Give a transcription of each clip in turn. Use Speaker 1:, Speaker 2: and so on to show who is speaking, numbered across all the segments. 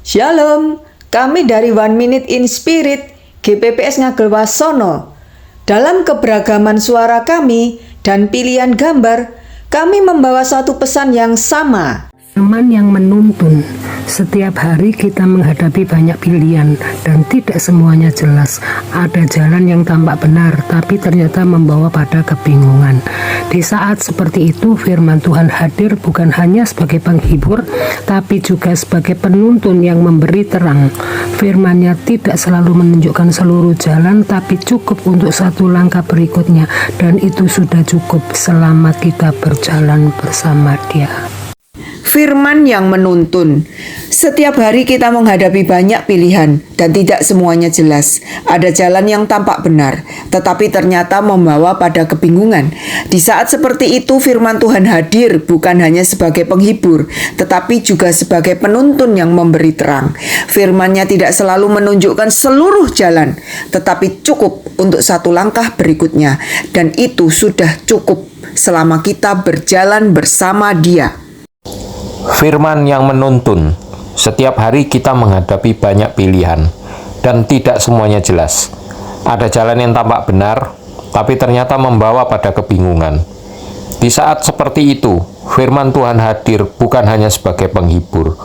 Speaker 1: Shalom, kami dari One Minute in Spirit GPPS Ngagel Wasono. Dalam keberagaman suara kami dan pilihan gambar, kami membawa satu pesan yang sama.
Speaker 2: Firman yang menuntun. Setiap hari kita menghadapi banyak pilihan dan tidak semuanya jelas. Ada jalan yang tampak benar tapi ternyata membawa pada kebingungan. Di saat seperti itu firman Tuhan hadir bukan hanya sebagai penghibur tapi juga sebagai penuntun yang memberi terang. Firman-Nya tidak selalu menunjukkan seluruh jalan tapi cukup untuk satu langkah berikutnya, dan itu sudah cukup selama kita berjalan bersama Dia.
Speaker 1: Firman yang menuntun. Setiap hari kita menghadapi banyak pilihan dan tidak semuanya jelas. Ada jalan yang tampak benar, tetapi ternyata membawa pada kebingungan. Di saat seperti itu firman Tuhan hadir bukan hanya sebagai penghibur, tetapi juga sebagai penuntun yang memberi terang. Firman-Nya tidak selalu menunjukkan seluruh jalan, tetapi cukup untuk satu langkah berikutnya. Dan itu sudah cukup selama kita berjalan bersama Dia.
Speaker 3: Firman yang menuntun. Setiap hari kita menghadapi banyak pilihan dan tidak semuanya jelas. Ada jalan yang tampak benar, tapi ternyata membawa pada kebingungan. Di saat seperti itu, firman Tuhan hadir bukan hanya sebagai penghibur,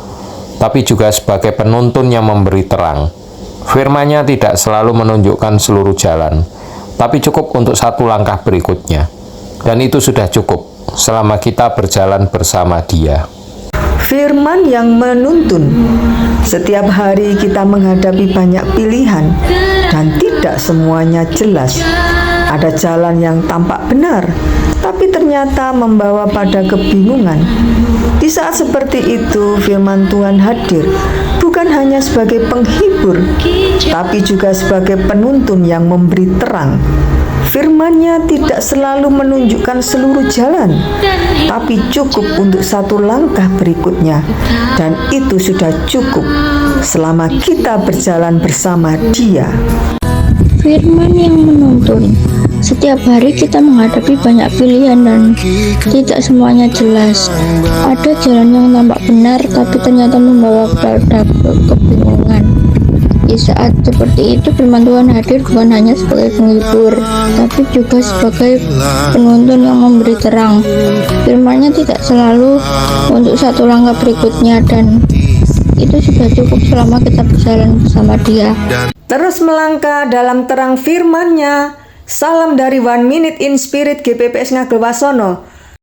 Speaker 3: tapi juga sebagai penuntun yang memberi terang. Firman-Nya tidak selalu menunjukkan seluruh jalan, tapi cukup untuk satu langkah berikutnya. Dan itu sudah cukup selama kita berjalan bersama Dia.
Speaker 1: Firman yang menuntun. Setiap hari kita menghadapi banyak pilihan dan tidak semuanya jelas. Ada jalan yang tampak benar, tapi ternyata membawa pada kebingungan. Di saat seperti itu, firman Tuhan hadir bukan hanya sebagai penghibur, tapi juga sebagai penuntun yang memberi terang. Firman-Nya tidak selalu menunjukkan seluruh jalan, tapi cukup untuk satu langkah berikutnya. Dan itu sudah cukup selama kita berjalan bersama Dia.
Speaker 4: Firman yang menuntun. Setiap hari kita menghadapi banyak pilihan dan tidak semuanya jelas. Ada jalan yang tampak benar, tapi ternyata membawa pada kebingungan. Di saat seperti itu firman Tuhan hadir bukan hanya sebagai penghibur, tapi juga sebagai penuntun yang memberi terang. Firman-Nya tidak selalu untuk satu langkah berikutnya, dan itu sudah cukup selama kita berjalan bersama Dia.
Speaker 1: Terus melangkah dalam terang firman-Nya. Salam dari One Minute in Spirit GPPS Ngagel Wasono.